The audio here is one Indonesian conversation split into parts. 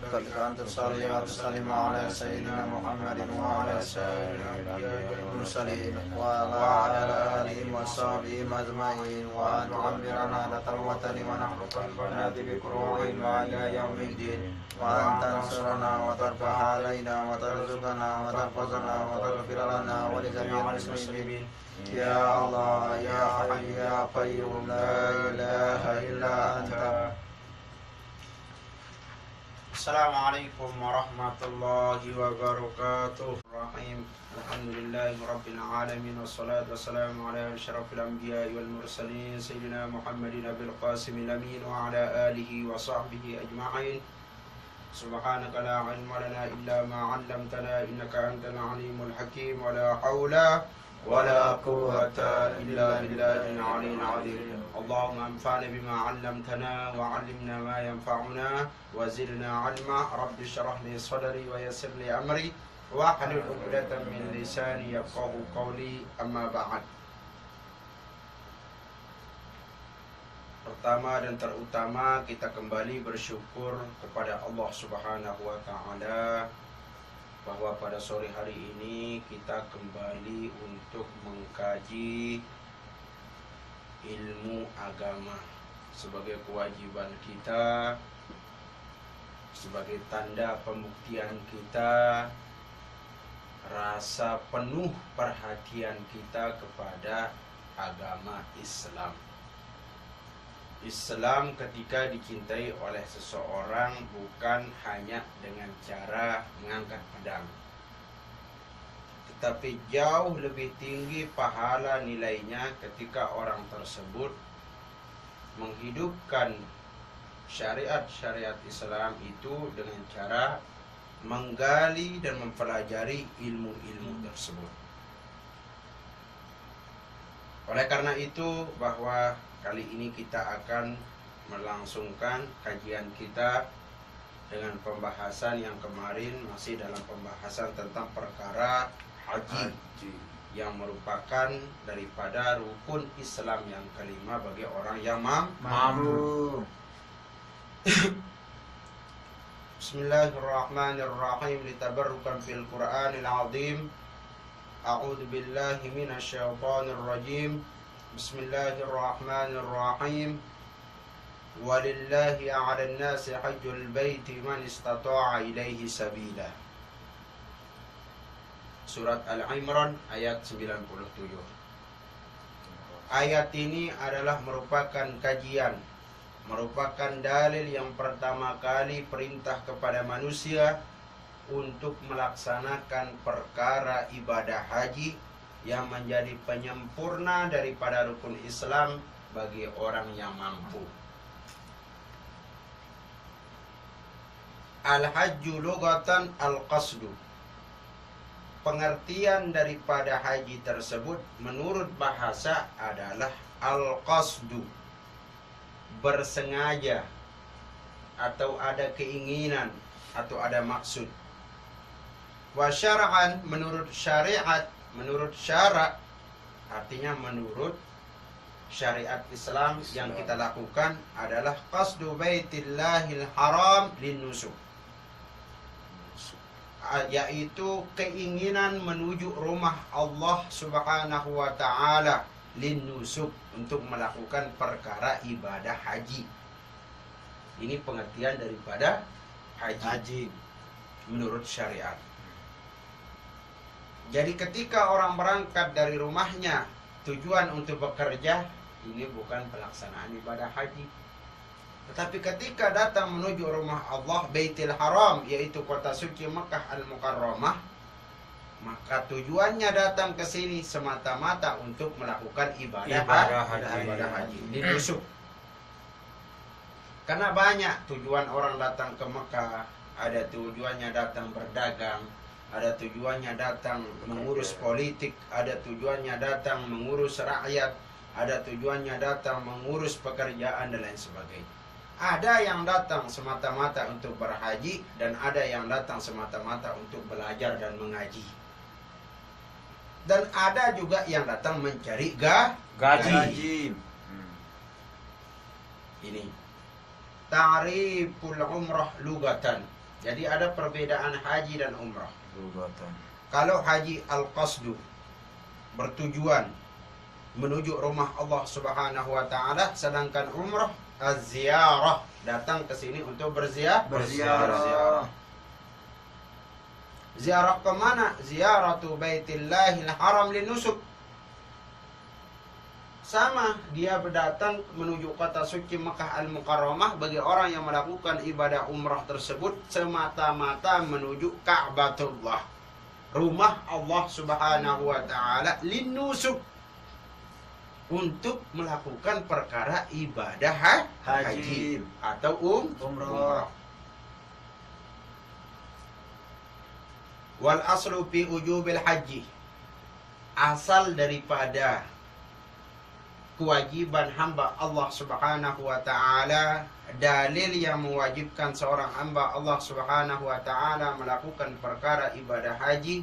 فضلك أن تصلي وتسلم على سيدنا محمد وعلى سائر الأنبياء والمرسلين وعلى آله وصحبه أجمعين، وأن تعبرنا لك الوطن ونحن قلبنا بكروه إلى يوم الدين، وأن تنصرنا وترفع علينا وترزقنا وتحفظنا وتغفر لنا ولجميع المسلمين يا الله يا حي يا قيوم لا إله إلا أنت. Assalamualaikum warahmatullahi wabarakatuh. Rahim. Alhamdulillahi rabbil alamin, wassalatu wassalamu ala asyrafil anbiya'i wal mursalin sayyidina Muhammadin abil qasimil amin wa ala alihi wa sahbihi ajma'in. Subhanaka la ilma lana illa ma 'allamtana innaka antal alimul hakim, wa la haula wa la quwwata illa billahil aliyyil azim. Allahumma anfa'na bima 'allamtana wa 'allimna ma yanfa'una wa zidna 'ilma. Rabbi shrah li sadri wa yassir li amri wa hlul 'uqdatam min lisani yafqahu qawli. Amma ba'd. Pertama dan terutama kita kembali bersyukur kepada Allah Subhanahu wa taala bahwa pada sore hari ini kita kembali untuk mengkaji ilmu agama sebagai kewajiban kita, sebagai tanda pembuktian kita, rasa penuh perhatian kita kepada agama Islam. Islam ketika dicintai oleh seseorang bukan hanya dengan cara mengangkat pedang, tetapi jauh lebih tinggi pahala nilainya ketika orang tersebut menghidupkan syariat-syariat Islam itu dengan cara menggali dan mempelajari ilmu-ilmu tersebut. Oleh karena itu, bahwa kali ini kita akan melangsungkan kajian kita dengan pembahasan yang kemarin masih dalam pembahasan tentang perkara haji yang merupakan daripada rukun Islam yang kelima bagi orang yang mampu. Bismillahirrahmanirrahim. Litabarrukan fil Qur'anil azim. A'udzu billahi minasyaitonir rajim. Bismillahirrahmanirrahim. Walillahi 'alan nasi hajjul baiti man istata'a ilaihi sabila. Surat Al-Imran ayat 97. Ayat ini adalah merupakan kajian, merupakan dalil yang pertama kali perintah kepada manusia untuk melaksanakan perkara ibadah haji yang menjadi penyempurna daripada rukun Islam bagi orang yang mampu. Al-hajju lughatan al-qasdu. Pengertian daripada haji tersebut menurut bahasa adalah al-qasdu, bersengaja atau ada keinginan atau ada maksud. Wa syar'an, menurut syariat, menurut syarak, artinya menurut syariat Islam yang kita lakukan adalah qasdu baitillahil haram linnusuk, yaitu keinginan menuju rumah Allah Subhanahu wa taala linnusuk, untuk melakukan perkara ibadah haji. Ini pengertian daripada haji menurut syariat. Jadi ketika orang berangkat dari rumahnya tujuan untuk bekerja, ini bukan pelaksanaan ibadah haji. Tetapi ketika datang menuju rumah Allah Baitul Haram, yaitu kota suci Makkah Al-Mukarramah, maka tujuannya datang ke sini semata-mata untuk melakukan ibadah haji. Dinusuk. Karena banyak tujuan orang datang ke Makkah. Ada tujuannya datang berdagang, ada tujuannya datang mengurus politik, ada tujuannya datang mengurus rakyat, ada tujuannya datang mengurus pekerjaan dan lain sebagainya. Ada yang datang semata-mata untuk berhaji, dan ada yang datang semata-mata untuk belajar dan mengaji. Dan ada juga yang datang mencari gaji. Ini ta'riful umrah lugatan. Jadi ada perbedaan haji dan umrah. Perubatan. Kalau haji al-qasdu, bertujuan menuju rumah Allah Subhanahu wa taala, sedangkan umrah az-ziarah, datang ke sini untuk berziarah. Ziarah ke mana? Ziaratu Baitillahil Haram linusuk. Sama, dia berdatang menuju kota suci Mekah Al-Mukarramah bagi orang yang melakukan ibadah umrah tersebut semata-mata menuju Ka'batullah, rumah Allah Subhanahu wa taala, linusuk, untuk melakukan perkara ibadah haji atau umrah. Wal aslu fi ujubil haji, asal daripada kewajiban hamba Allah Subhanahu wa taala, dalil yang mewajibkan seorang hamba Allah Subhanahu wa taala melakukan perkara ibadah haji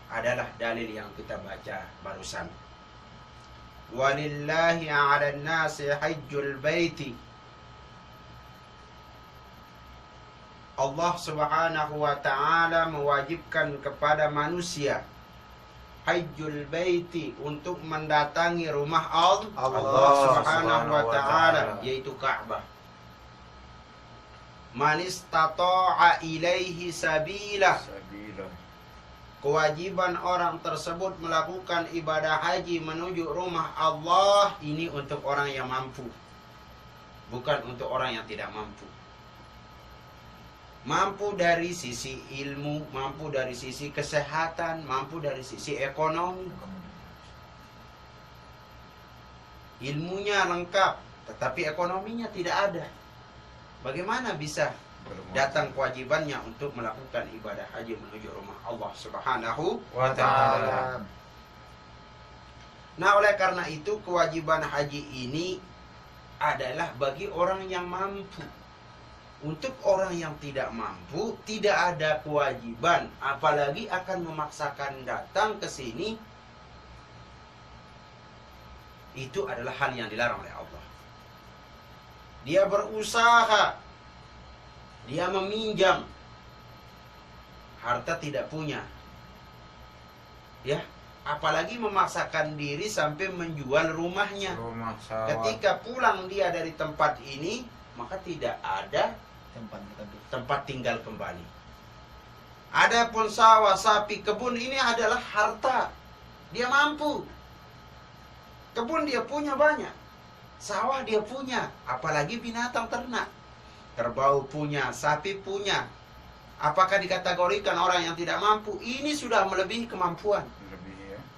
adalah dalil yang kita baca barusan. Walillahi 'alan nasi hajjul baiti. Allah Subhanahu wa taala mewajibkan kepada manusia hajjul baiti, untuk mendatangi rumah Allah Subhanahu wa taala, yaitu Ka'bah. Man istata'a ilaihi sabila. Kewajiban orang tersebut melakukan ibadah haji menuju rumah Allah ini untuk orang yang mampu, bukan untuk orang yang tidak mampu. Mampu dari sisi ilmu, mampu dari sisi kesehatan, mampu dari sisi ekonomi. Ilmunya lengkap, tetapi ekonominya tidak ada. Bagaimana bisa datang kewajibannya untuk melakukan ibadah haji menuju rumah Allah Subhanahu wa taala? Nah, oleh karena itu kewajiban haji ini adalah bagi orang yang mampu. Untuk orang yang tidak mampu, tidak ada kewajiban, apalagi akan memaksakan datang ke sini. Itu adalah hal yang dilarang oleh Allah. Dia berusaha, dia meminjam, harta tidak punya, ya, apalagi memaksakan diri sampai menjual rumahnya. Ketika pulang dia dari tempat ini, maka tidak ada tempat tinggal kembali. Adapun sawah, sapi, kebun ini adalah harta. Dia mampu. Kebun dia punya banyak, sawah dia punya, apalagi binatang ternak. Kerbau punya, sapi punya. Apakah dikategorikan orang yang tidak mampu? Ini sudah melebihi kemampuan.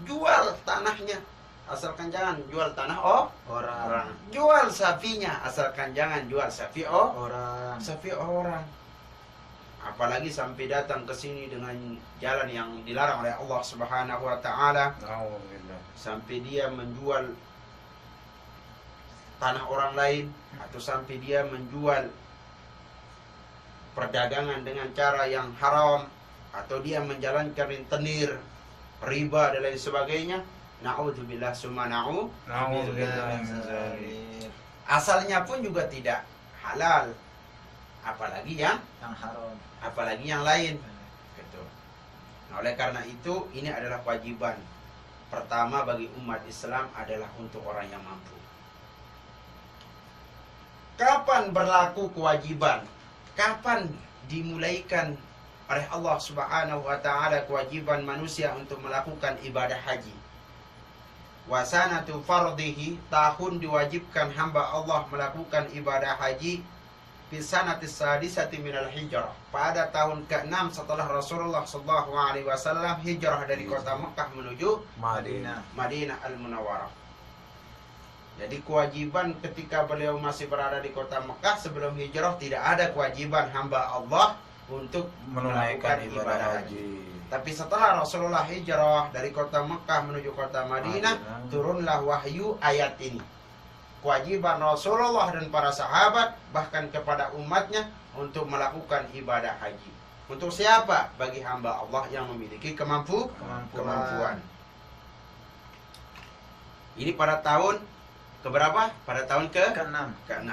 Jual tanahnya, asalkan jangan jual tanah orang. Jual sapinya, asalkan jangan jual sapi orang. Apalagi sampai datang ke sini dengan jalan yang dilarang oleh Allah Subhanahu wa taala. Sampai dia menjual tanah orang lain, atau sampai dia menjual perdagangan dengan cara yang haram, atau dia menjalankan rentenir, riba dan lain sebagainya. Na'udzubillah summa na'udzubillah. Asalnya pun juga tidak halal, apalagi yang haram, apalagi yang lain. Gitu. Nah, oleh karena itu ini adalah kewajiban pertama bagi umat Islam, adalah untuk orang yang mampu. Kapan berlaku kewajiban? Kapan dimulaikan oleh Allah Subhanahu wa taala kewajiban manusia untuk melakukan ibadah haji? Wasanatu fardhihi, tahun diwajibkan hamba Allah melakukan ibadah haji, bisanatis sadisati minal hijrah, pada tahun ke-6 setelah Rasulullah SAW hijrah dari kota Mekah menuju Madinah Al-Munawwarah. Jadi kewajiban ketika beliau masih berada di kota Mekah sebelum hijrah, tidak ada kewajiban hamba Allah untuk menunaikan ibadah haji. Tapi setelah Rasulullah hijrah dari kota Mekah menuju kota Madinah, turunlah wahyu ayat ini. Kewajiban Rasulullah dan para sahabat, bahkan kepada umatnya, untuk melakukan ibadah haji. Untuk siapa? Bagi hamba Allah yang memiliki kemampuan. Ini pada tahun keberapa? Pada tahun ke-6.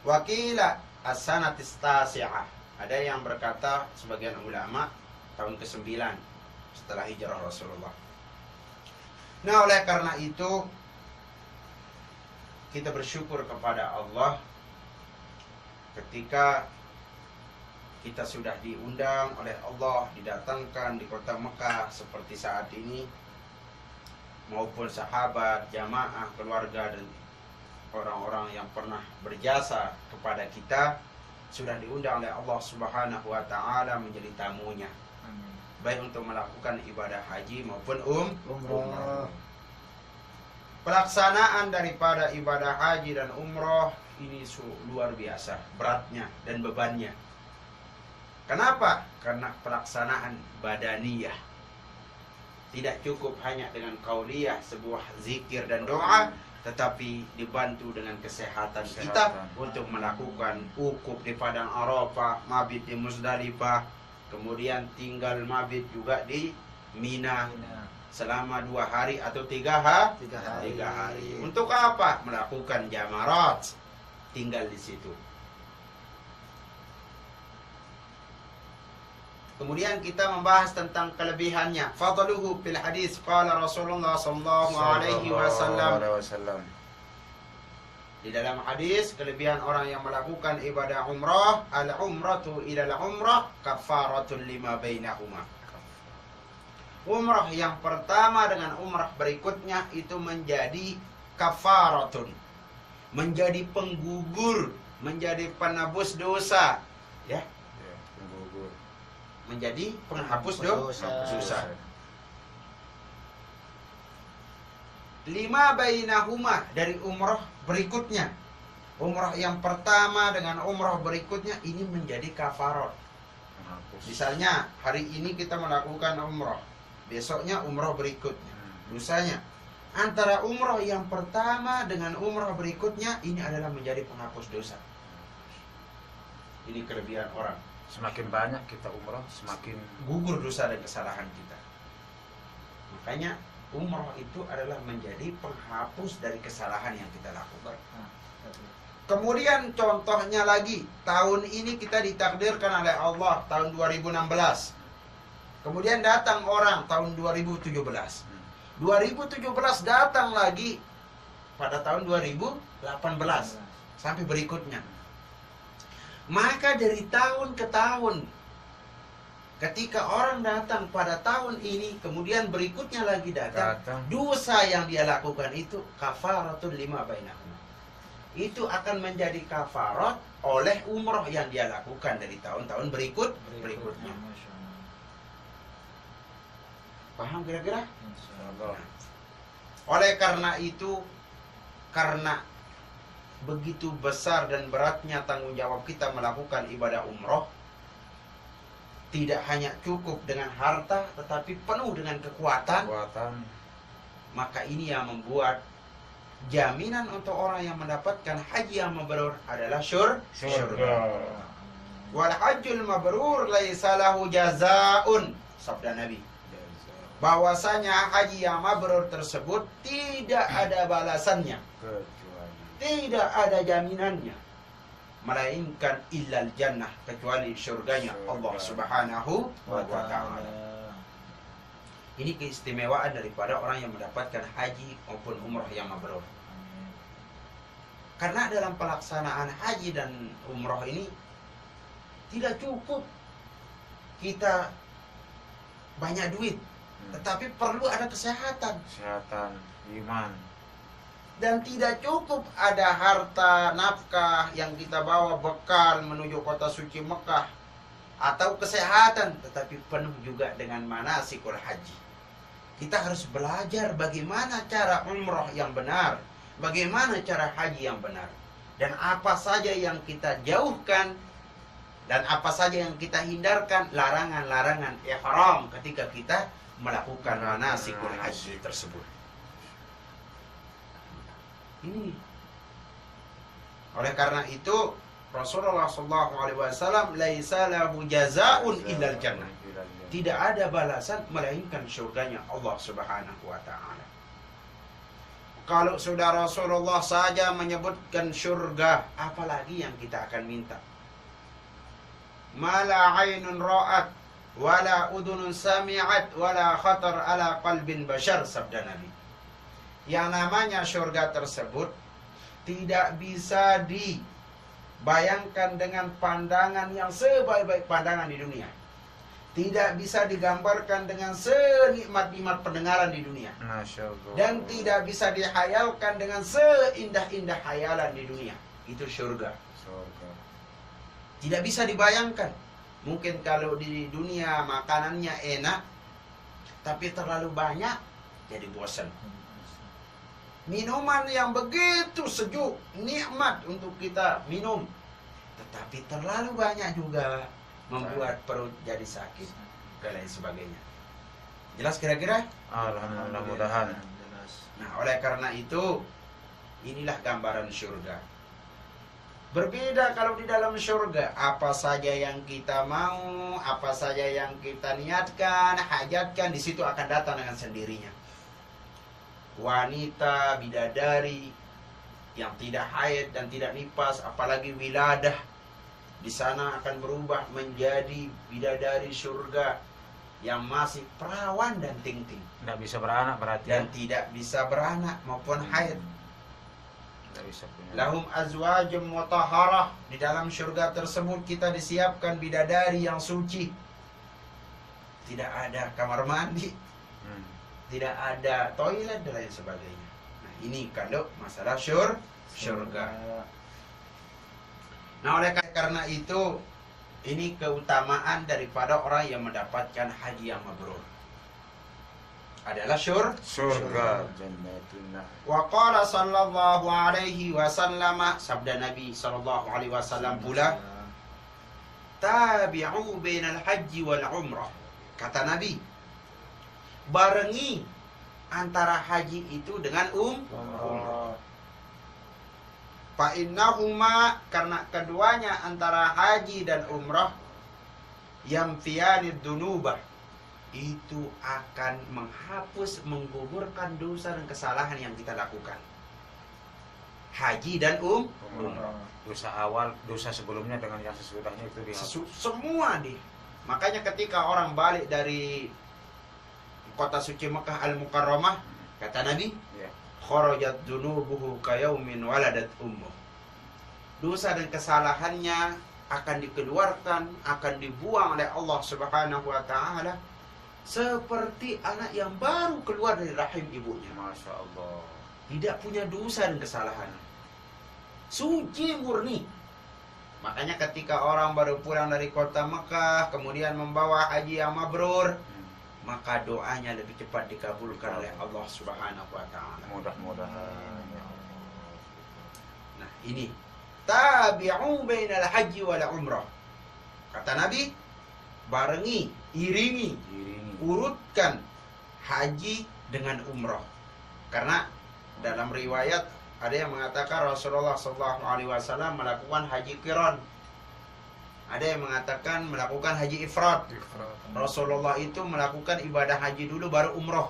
Wakila as-sanatis tasi'ah. Ada yang berkata sebagian ulama tahun ke-9 setelah hijrah Rasulullah. Nah, oleh karena itu kita bersyukur kepada Allah ketika kita sudah diundang oleh Allah, didatangkan di kota Mekah seperti saat ini, maupun sahabat, jamaah, keluarga, dan orang-orang yang pernah berjasa kepada kita sudah diundang oleh Allah Subhanahu wa Ta'ala menjadi tamunya. Amin. Baik untuk melakukan ibadah haji maupun Umrah. Pelaksanaan daripada ibadah haji dan umroh ini luar biasa beratnya dan bebannya. Kenapa? Karena pelaksanaan badaniyah. Tidak cukup hanya dengan qauliyah, sebuah zikir dan doa, tetapi dibantu dengan kesehatan kita untuk melakukan wukuf di Padang Arafah, mabit di Muzdalifah, kemudian tinggal mabit juga di Mina selama 2 hari atau 3 hari. Untuk apa? Melakukan jamarat, tinggal di situ. Kemudian kita membahas tentang kelebihannya. Fadluhu fil hadis qala Rasulullah sallallahu alaihi wasallam. Di dalam hadis, kelebihan orang yang melakukan ibadah umrah, al-umratu ila al-umrah kafaratun lima bainahuma. Umrah yang pertama dengan umrah berikutnya itu menjadi kafaratun, menjadi penggugur, menjadi penebus dosa, ya. Menjadi penghapus dosa. Lima bainahuma, dari umrah berikutnya. Umrah yang pertama dengan umrah berikutnya ini menjadi kafarat. Misalnya hari ini kita melakukan umrah, besoknya umrah berikutnya, lusanya. Antara umrah yang pertama dengan umrah berikutnya ini adalah menjadi penghapus dosa. Ini kelebihan orang. Semakin banyak kita umrah, semakin gugur dosa dan kesalahan kita. Makanya umrah itu adalah menjadi penghapus dari kesalahan yang kita lakukan. Kemudian contohnya lagi, tahun ini kita ditakdirkan oleh Allah tahun 2016. Kemudian datang orang tahun 2017. 2017 datang lagi pada tahun 2018 sampai berikutnya. Maka dari tahun ke tahun, ketika orang datang pada tahun ini, kemudian berikutnya lagi datang, dosa yang dia lakukan itu kafaratun lima bainahuma. Itu akan menjadi kafarat oleh umroh yang dia lakukan dari tahun-tahun berikutnya. Paham kira-kira? Oleh karena itu, karena begitu besar dan beratnya tanggung jawab kita melakukan ibadah umroh, tidak hanya cukup dengan harta, tetapi penuh dengan kekuatan. Maka ini yang membuat jaminan untuk orang yang mendapatkan haji yang mabrur adalah surga. Wal hajjul mabrur laisa lahu jazaun, sabda Nabi. Bahwasanya haji yang mabrur tersebut tidak ada balasannya, tidak ada jaminannya, melainkan illal jannah, kecuali surganya Allah Subhanahu wa Ta'ala. Ini keistimewaan daripada orang yang mendapatkan haji maupun umrah yang mabrur. Karena dalam pelaksanaan haji dan umrah ini tidak cukup kita banyak duit, tetapi perlu ada kesehatan, iman. Dan tidak cukup ada harta nafkah yang kita bawa bekal menuju kota suci Mekah atau kesehatan, tetapi penuh juga dengan manasikul haji. Kita harus belajar bagaimana cara umrah yang benar, bagaimana cara haji yang benar, dan apa saja yang kita jauhkan dan apa saja yang kita hindarkan, larangan-larangan ihram ketika kita melakukan manasikul haji tersebut. Ini. Oleh karena itu Rasulullah SAW laisa lahu jazaun illal jannah. Tidak ada balasan melainkan surganya Allah Subhanahu wa Ta'ala. Kalau sudah Rasulullah saja menyebutkan surga, apalagi yang kita akan minta? ma la 'ainun ra'at wala udhunun sami'at wala khatar ala qalbin bashar, sabda Nabi. Yang namanya surga tersebut tidak bisa dibayangkan dengan pandangan yang sebaik-baik pandangan di dunia. Tidak bisa digambarkan dengan senikmat-nikmat pendengaran di dunia. Masya Allah. Dan tidak bisa dihayalkan dengan seindah-indah hayalan di dunia. Itu surga. Surga. Tidak bisa dibayangkan. Mungkin kalau di dunia makanannya enak, tapi terlalu banyak, jadi bosan. Minuman yang begitu sejuk, nikmat untuk kita minum, tetapi terlalu banyak juga membuat perut jadi sakit dan lain sebagainya. Jelas kira-kira? Alhamdulillah, mudahan. Nah, oleh karena itu, inilah gambaran surga. Berbeda kalau di dalam surga, apa saja yang kita mau, apa saja yang kita niatkan, hajatkan, di situ akan datang dengan sendirinya. Wanita, bidadari yang tidak haid dan tidak nifas, apalagi wiladah, di sana akan berubah menjadi bidadari surga yang masih perawan dan ting-ting. Tidak bisa beranak berarti. Dan tidak bisa beranak maupun haid. Tidak bisa punya. Lahum azwajum mutahharah. Di dalam surga tersebut kita disiapkan bidadari yang suci. Tidak ada kamar mandi, tidak ada toilet dan lain sebagainya. Nah, ini kalau masalah surga. Nah, oleh karena itu, ini keutamaan daripada orang yang mendapatkan haji yang mabrur. Adalah Surga. Jannatullah. Wa qala sallallahu alaihi wasallam, sabda Nabi sallallahu alaihi wasallam pula, tabi'u bainal haji wal umrah. Kata Nabi, barengi antara haji itu dengan umrah. Fa innahuma, karena keduanya antara haji dan umrah, yamfiyanid dunubah, itu akan menghapus, menggugurkan dosa dan kesalahan yang kita lakukan. Haji dan umrah. Dosa awal, dosa sebelumnya dengan yang sesudahnya itu dihapus. Semua deh. Makanya ketika orang balik dari kota suci Mekah Al-Mukarramah, kata Nabi, Ya. kharajat dunubuhu kayaumin waladat ummuh. Dosa dan kesalahannya akan dikeluarkan, akan dibuang oleh Allah Subhanahu wa taala seperti anak yang baru keluar dari rahim ibunya. Masya Allah. Tidak punya dosa dan kesalahan. Suci murni. Makanya ketika orang baru pulang dari kota Mekah, kemudian membawa haji yang mabrur, maka doanya lebih cepat dikabulkan oleh Allah Subhanahu wa taala. Mudah-mudahan. Nah, ini tabi'u bainal haji wal umrah. Kata Nabi, barengi, iringi, urutkan haji dengan umrah. Karena dalam riwayat ada yang mengatakan Rasulullah SAW melakukan haji qiran. Ada yang mengatakan melakukan haji ifrad. Rasulullah itu melakukan ibadah haji dulu baru umrah.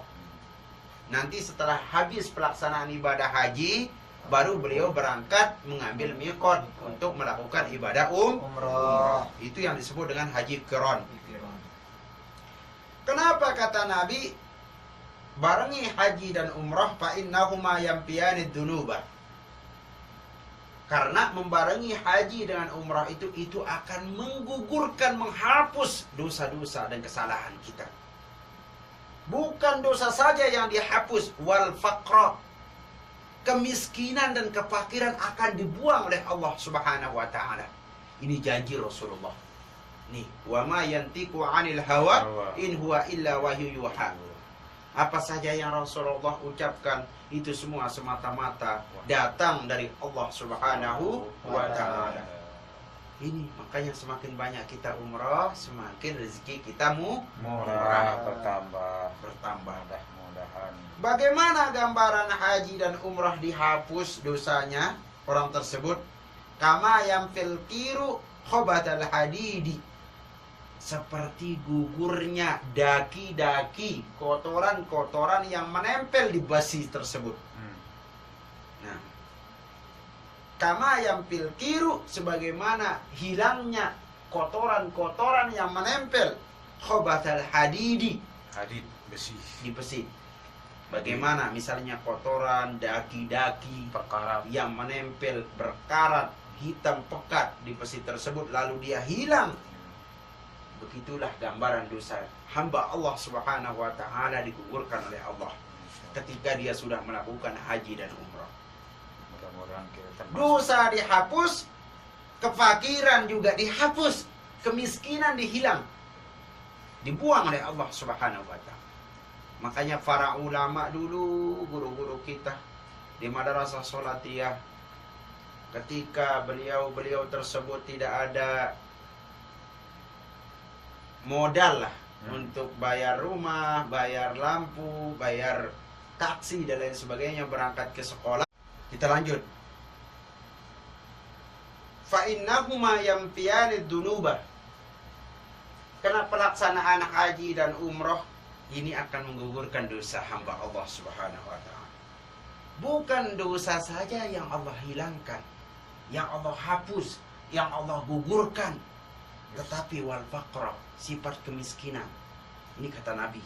Nanti setelah habis pelaksanaan ibadah haji, baru beliau berangkat mengambil miqat untuk melakukan ibadah umrah. Itu yang disebut dengan haji qiran. Kenapa kata Nabi barengi haji dan umrah, fa innahuma yampiyanid dunuba? Karena membarengi haji dengan umrah itu akan menggugurkan, menghapus dosa-dosa dan kesalahan kita. Bukan dosa saja yang dihapus, wal faqra, kemiskinan dan kefakiran akan dibuang oleh Allah Subhanahu wa taala. Ini janji Rasulullah. Nih, wa ma yantiqu 'anil hawa in huwa illa wahyu yuha. Apa saja yang Rasulullah ucapkan itu semua semata-mata datang dari Allah Subhanahu wa taala. Ini makanya semakin banyak kita umrah, semakin rezeki kita murah bertambah. Mudah-mudahan. Bagaimana gambaran haji dan umrah dihapus dosanya orang tersebut? Kama yang fil kiru khobatal hadidi, seperti gugurnya daki-daki, kotoran-kotoran yang menempel di besi tersebut. Nah, kama yang fil kiru, sebagaimana hilangnya kotoran-kotoran yang menempel. Khobathal hadidi, Hadid besi. di besi. Bagaimana misalnya kotoran daki-daki Perkara yang menempel berkarat hitam pekat di besi tersebut lalu dia hilang. Begitulah gambaran dosa hamba Allah Subhanahu wa taala digugurkan oleh Allah ketika dia sudah melakukan haji dan umrah. mudah-mudahan kita termasuk. Dosa dihapus, kefakiran juga dihapus, kemiskinan dihilang, dibuang oleh Allah Subhanahu wa taala. Makanya para ulama dulu, guru-guru kita di Madrasah Sholatiyah, ketika beliau tersebut tidak ada modal lah untuk bayar rumah, bayar lampu, bayar taksi dan lain sebagainya berangkat ke sekolah. Kita lanjut. Fa innahuma yamfiyani dunuba. Karena pelaksanaan haji dan umroh ini akan menggugurkan dosa hamba Allah Subhanahu wa taala. Bukan dosa saja yang Allah hilangkan, yang Allah hapus, yang Allah gugurkan, tetapi wal faqra, sifat kemiskinan. Ini kata Nabi.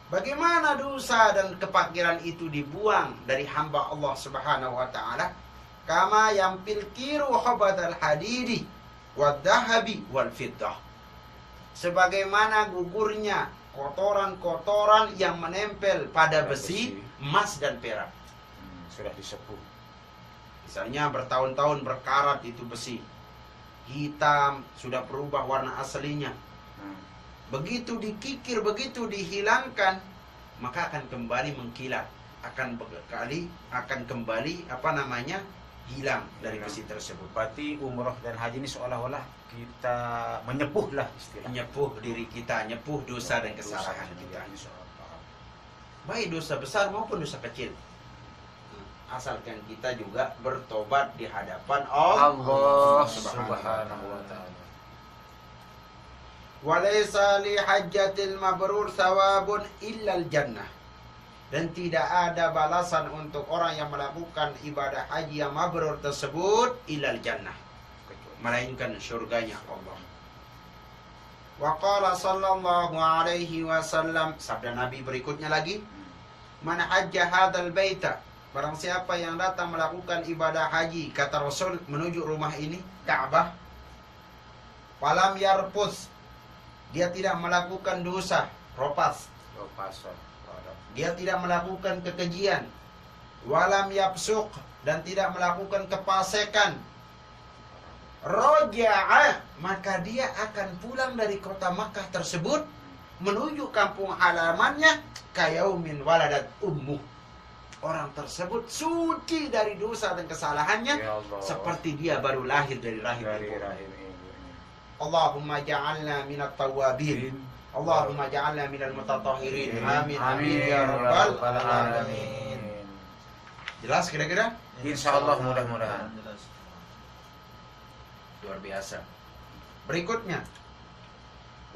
Bagaimana dosa dan kefakiran itu dibuang dari hamba Allah Subhanahu wa taala? Kama yampil kiru khabatal hadidi wad dahabi wal fiddah. Sebagaimana gugurnya kotoran-kotoran yang menempel pada besi, emas dan perak. Sudah disepuh. Misalnya bertahun-tahun berkarat itu besi, hitam, sudah berubah warna aslinya. Begitu dikikir, begitu dihilangkan, maka akan kembali mengkilat, akan kembali hilang dari besi tersebut. Berarti umroh dan haji ini seolah-olah kita menyepuh lah istilahnya. Menyepuh diri kita, nyepuh dosa dan kesalahan kita. Insyaallah. Baik dosa besar maupun dosa kecil. Asalkan kita juga bertobat di hadapan Allah Subhanahu wa taala. Walaysa li hajjatil mabrur thawabun illal jannah. Dan tidak ada balasan untuk orang yang melakukan ibadah haji yang mabrur tersebut illal jannah, melainkan surganya Allah. Wa qala sallallahu alaihi wasallam, sabda Nabi berikutnya lagi, man hajja hadzal baita, barang siapa yang datang melakukan ibadah haji, kata Rasul, menuju rumah ini, Ka'bah, falam yarpus, dia tidak melakukan dosa, ropas, dia tidak melakukan kekejian, walam yapsuk, dan tidak melakukan kepasekan, roja'a, maka dia akan pulang dari kota Makkah tersebut menuju kampung halamannya kayaumin waladat ummuh. Orang tersebut suci dari dosa dan kesalahannya, Ya Allah. seperti dia baru lahir dari rahim ibunya. Allahumma ja'alna minat tawabin, Allahumma ja'alna minal mutatahhirin. Amin amin ya rabbal alamin. Jelas kira-kira? Insyaallah, mudah-mudahan. Luar biasa. Berikutnya,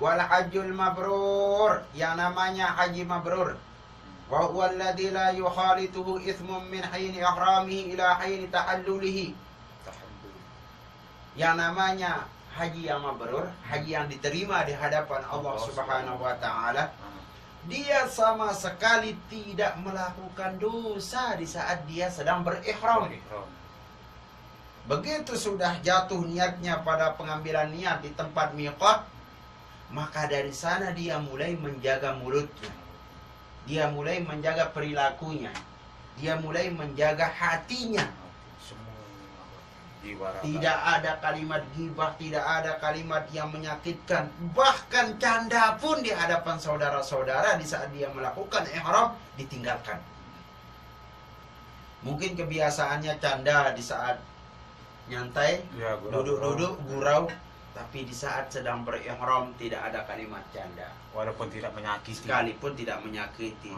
wal hajjul mabrur, yang namanya haji mabrur, wa huwa alladzi la yukhalituhu ithmun min hayni ihramihi ila hayni tahallulihi. Yang namanya haji yang mabrur, haji yang diterima di hadapan Allah Subhanahu wa taala, dia sama sekali tidak melakukan dosa di saat dia sedang berihram. Begitu sudah jatuh niatnya pada pengambilan niat di tempat miqat, maka dari sana dia mulai menjaga mulutnya, dia mulai menjaga perilakunya, dia mulai menjaga hatinya. Tidak ada kalimat ghibah, tidak ada kalimat yang menyakitkan. Bahkan canda pun di hadapan saudara-saudara di saat dia melakukan ihram ditinggalkan. Mungkin kebiasaannya canda di saat nyantai, Ya, duduk-duduk, gurau. Tapi di saat sedang berihram tidak ada kalimat canda. walaupun tidak menyakiti. Sekalipun tidak menyakiti.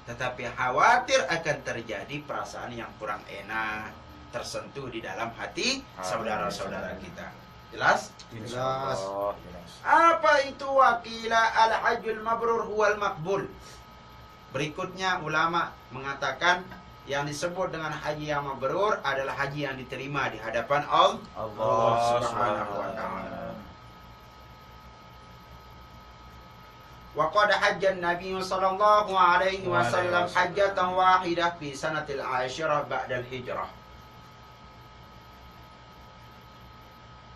Tetapi khawatir akan terjadi perasaan yang kurang enak, tersentuh di dalam hati saudara-saudara kita. Jelas? Insyaallah, jelas. Apa itu wakila al-hajjul mabrur huwal makbul? Berikutnya ulama mengatakan Yang disebut dengan haji yang mabrur adalah haji yang diterima di hadapan Allah Subhanahu wa taala. Wa qad hajjan Nabi sallallahu alaihi wasallam hajjatan wahidah fi sanatil 'ashirah ba'dal hijrah.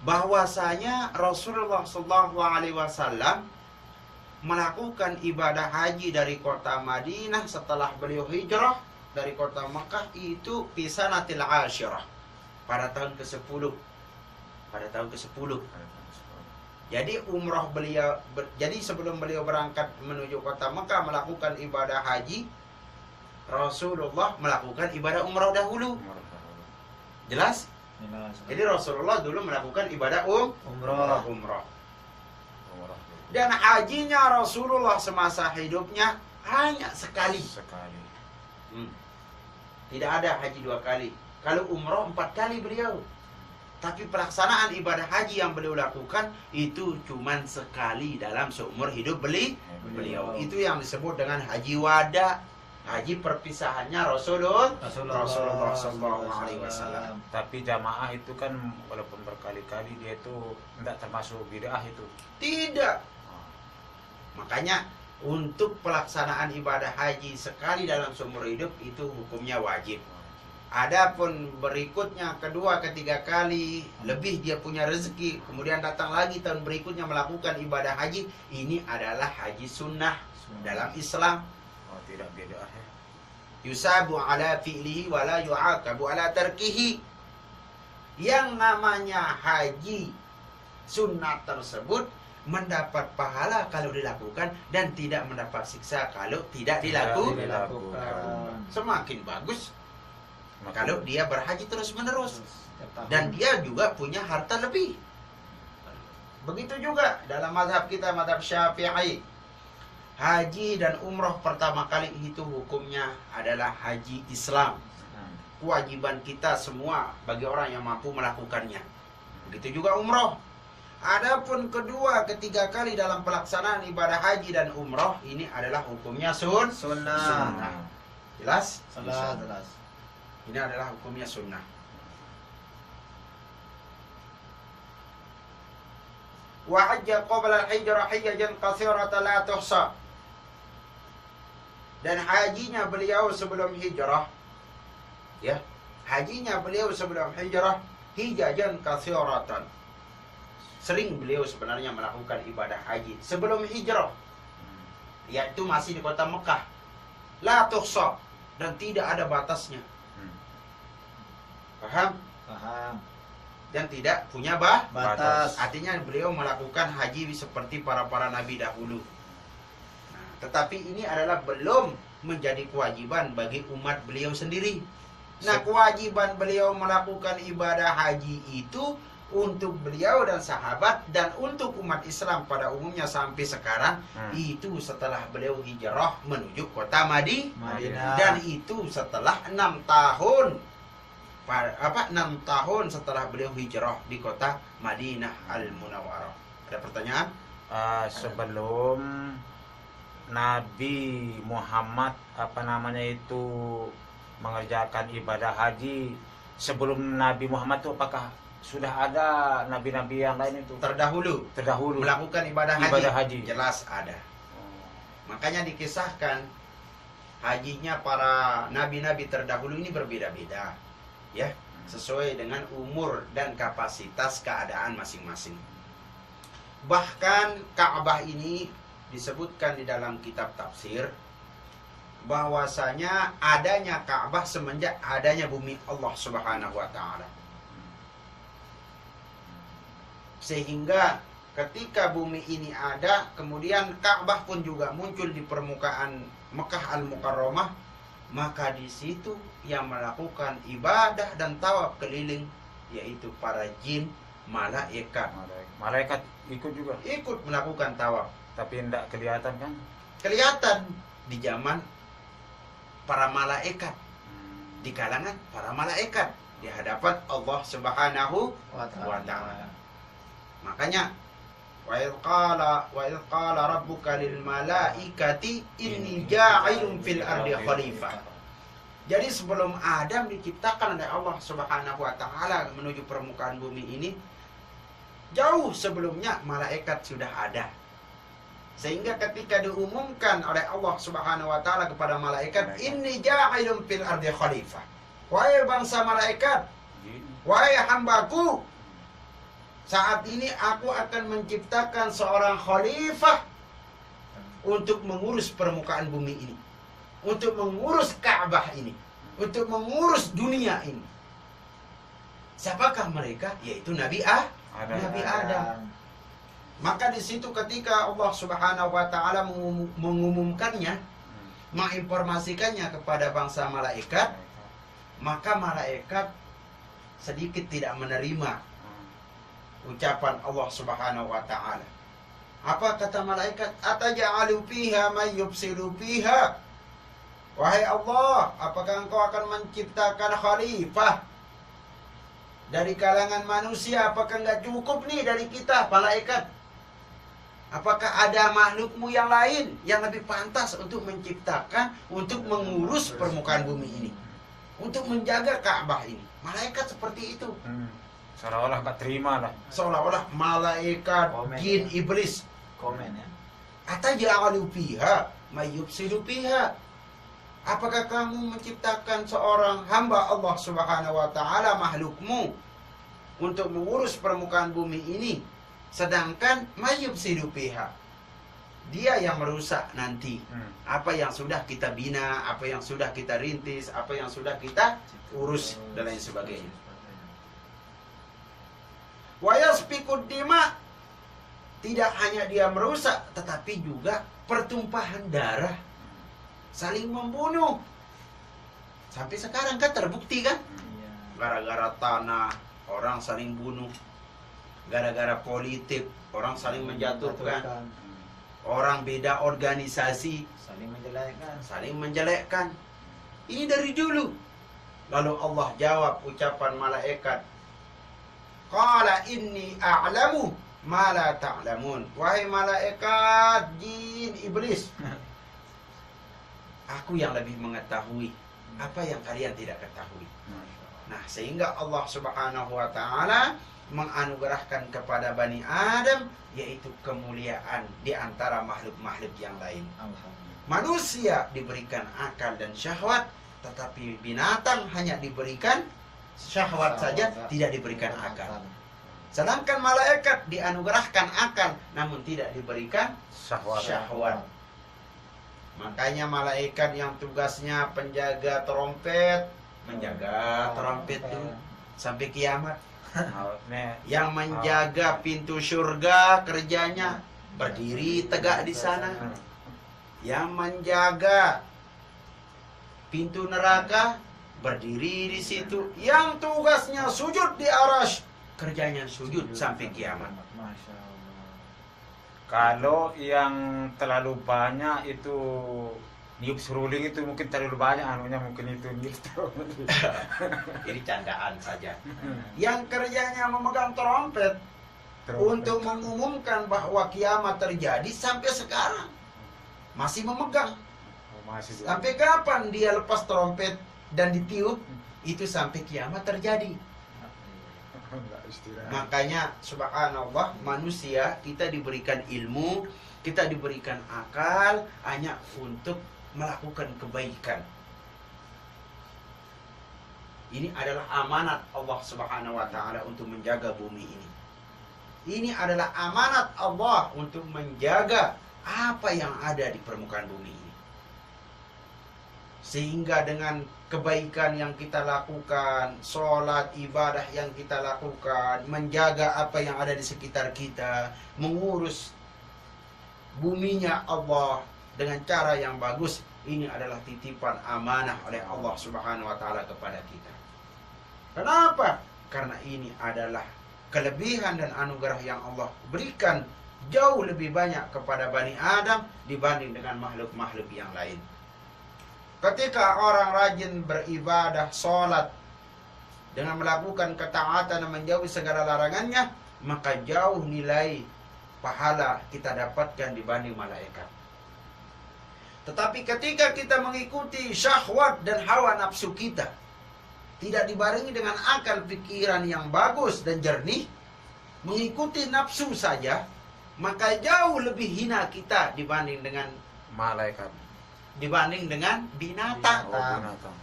Bahwasanya Rasulullah sallallahu alaihi wasallam melakukan ibadah haji dari kota Madinah setelah beliau hijrah dari kota Makkah itu fi sanatil 'ashirah, pada tahun ke-10. Pada tahun ke-10. Jadi umrah beliau jadi sebelum beliau berangkat menuju kota Mekah melakukan ibadah haji, Rasulullah melakukan ibadah umrah dahulu. Jelas? Jadi Rasulullah dulu melakukan ibadah umrah. Dan hajinya Rasulullah semasa hidupnya hanya sekali. Tidak ada haji 2 kali. Kalau umrah 4 kali beliau. Tapi pelaksanaan ibadah haji yang beliau lakukan itu cuman sekali dalam seumur hidup beliau. Itu yang disebut dengan haji wada. Haji perpisahannya Rasulullah sallallahu alaihi wasallam. Tapi jamaah itu kan walaupun berkali-kali dia itu tidak termasuk bid'ah itu. Tidak. Makanya untuk pelaksanaan ibadah haji sekali dalam seumur hidup itu hukumnya wajib. Adapun berikutnya kedua, ketiga kali lebih dia punya rezeki, kemudian datang lagi tahun berikutnya melakukan ibadah haji, ini adalah haji sunnah dalam Islam. Oh, tidak bid'ah ya. Yusabu ala fi'lihi wa la yu'aqabu ala tarkihi. Yang namanya haji sunnah tersebut mendapat pahala kalau dilakukan dan tidak mendapat siksa kalau tidak dilakukan. Semakin bagus kalau dia berhaji terus-menerus dan dia juga punya harta lebih. Begitu juga dalam mazhab kita, mazhab Syafi'i. Haji dan umroh pertama kali itu hukumnya adalah haji Islam. Kewajiban kita semua bagi orang yang mampu melakukannya. Begitu juga umroh. Adapun kedua, ketiga kali dalam pelaksanaan ibadah haji dan umroh ini adalah hukumnya sunnah. Jelas? Jelas. Ini adalah hukumnya sunnah. Wa hajja qabla al-hijrah hajjan qasiratan la tuhsa. Dan hajinya beliau sebelum hijrah, ya, hajinya beliau sebelum hijrah hijajan katsiratan. Sering beliau sebenarnya melakukan ibadah haji sebelum hijrah, yaitu masih di kota Mekah. La tuhsa, dan tidak ada batasnya. Paham? Paham. Dan tidak punya Batas. Artinya beliau melakukan haji seperti para nabi dahulu. Nah, tetapi ini adalah belum menjadi kewajiban bagi umat beliau sendiri. Nah, kewajiban beliau melakukan ibadah haji itu untuk beliau dan sahabat dan untuk umat Islam pada umumnya sampai sekarang itu setelah beliau hijrah menuju kota Madinah. Dan itu setelah 6 tahun 6 tahun setelah beliau hijrah di kota Madinah Al-Munawwarah. Ada pertanyaan? Sebelum Nabi Muhammad mengerjakan ibadah haji, sebelum Nabi Muhammad itu apakah sudah ada nabi-nabi yang lain itu Terdahulu melakukan ibadah haji? Jelas ada. Makanya dikisahkan hajinya para nabi-nabi terdahulu ini berbeda-beda, ya, sesuai dengan umur dan kapasitas keadaan masing-masing. Bahkan Ka'bah ini disebutkan di dalam kitab tafsir bahwasanya adanya Ka'bah semenjak adanya bumi Allah Subhanahu wa taala. Sehingga ketika bumi ini ada, kemudian Ka'bah pun juga muncul di permukaan Mekah Al-Mukarramah, maka di situ yang melakukan ibadah dan tawaf keliling yaitu para jin, malaikat. Malaikat ikut juga. Ikut melakukan tawaf. Tapi tidak kelihatan kan? Kelihatan di zaman para malaikat, di kalangan para malaikat di hadapan Allah Subhanahu wa taala. Makanya wa idz qala rabbuka lil malaikati inni ja'ilun fil ardi khalifah. Jadi sebelum Adam diciptakan oleh Allah Subhanahu wa taala menuju permukaan bumi ini, jauh sebelumnya malaikat sudah ada. Sehingga ketika diumumkan oleh Allah Subhanahu wa taala kepada malaikat, "Inni ja'ilun fil ardi khalifah." Wahai bangsa malaikat, wahai hambaku, saat ini aku akan menciptakan seorang khalifah untuk mengurus permukaan bumi ini, untuk mengurus Ka'bah ini, untuk mengurus dunia ini. Siapakah mereka? Yaitu Nabi Adam. Maka di situ ketika Allah Subhanahu wa taala mengumumkannya, menginformasikannya kepada bangsa malaikat, maka malaikat sedikit tidak menerima ucapan Allah Subhanahu wa taala. Apa kata malaikat? Ataj'alu fiha may yufsidu fiha. Wahai Allah, apakah engkau akan menciptakan khalifah dari kalangan manusia? Apakah enggak cukup nih dari kita malaikat? Apakah ada makhlukmu yang lain yang lebih pantas untuk menciptakan, untuk mengurus permukaan bumi ini, untuk menjaga Ka'bah ini? Malaikat seperti itu. Seolah-olah gak terima lah. Seolah-olah malaikat, jin, iblis. Komen ya. Ataj'alu fiha may yufsidu fiha. Apakah kamu menciptakan seorang hamba Allah Subhanahu wa taala, makhlukmu, untuk mengurus permukaan bumi ini, sedangkan may yufsidu fiha, dia yang merusak nanti apa yang sudah kita bina, apa yang sudah kita rintis, apa yang sudah kita urus dan lain sebagainya. Wa yasfikud dima, tidak hanya dia merusak, tetapi juga pertumpahan darah, saling membunuh. Sampai sekarang kan terbukti kan? Gara-gara tanah orang saling bunuh, gara-gara politik orang saling menjatuhkan, orang beda organisasi saling menjelekkan. Ini dari dulu. Lalu Allah jawab ucapan malaikat, qala inni a'lamu ma la ta'lamun. Wahai malaikat, jin, iblis, aku yang lebih mengetahui apa yang kalian tidak ketahui. Nah, sehingga Allah Subhanahu wa taala menganugerahkan kepada Bani Adam yaitu kemuliaan di antara makhluk-makhluk yang lain. Manusia diberikan akal dan syahwat, tetapi binatang hanya diberikan syahwat saja, tidak diberikan akal. Sedangkan malaikat dianugerahkan akal, namun tidak diberikan syahwat. Makanya malaikat yang tugasnya penjaga trompet, menjaga trompet itu sampai kiamat. Yang menjaga pintu surga kerjanya berdiri tegak di sana. Yang menjaga pintu neraka berdiri di situ. Yang tugasnya sujud di arasy, kerjanya sujud sampai kiamat. Masya Allah. Kalau yang terlalu banyak itu niup seruling, itu mungkin terlalu banyak anunya, mungkin itu gitu. Ini candaan saja. Yang kerjanya memegang trompet untuk mengumumkan bahwa kiamat terjadi, sampai sekarang masih memegang. Sampai kapan dia lepas trompet dan ditiup? Itu sampai kiamat terjadi. Makanya subhanallah, manusia kita diberikan ilmu, kita diberikan akal hanya untuk melakukan kebaikan. Ini adalah amanat Allah Subhanahu wa taala untuk menjaga bumi ini. Ini adalah amanat Allah untuk menjaga apa yang ada di permukaan bumi ini. Sehingga dengan kebaikan yang kita lakukan, sholat, ibadah yang kita lakukan, menjaga apa yang ada di sekitar kita, mengurus buminya Allah dengan cara yang bagus, ini adalah titipan amanah oleh Allah Subhanahu wa taala kepada kita. Kenapa? Karena ini adalah kelebihan dan anugerah yang Allah berikan jauh lebih banyak kepada Bani Adam dibanding dengan makhluk-makhluk yang lain. Ketika orang rajin beribadah, sholat, dengan melakukan ketaatan dan menjauhi segala larangannya, maka jauh nilai pahala kita dapatkan dibanding malaikat. Tetapi ketika kita mengikuti syahwat dan hawa nafsu kita, tidak dibarengi dengan akal pikiran yang bagus dan jernih, mengikuti nafsu saja, maka jauh lebih hina kita dibanding dengan Malaikat. binatang. Oh, binatang.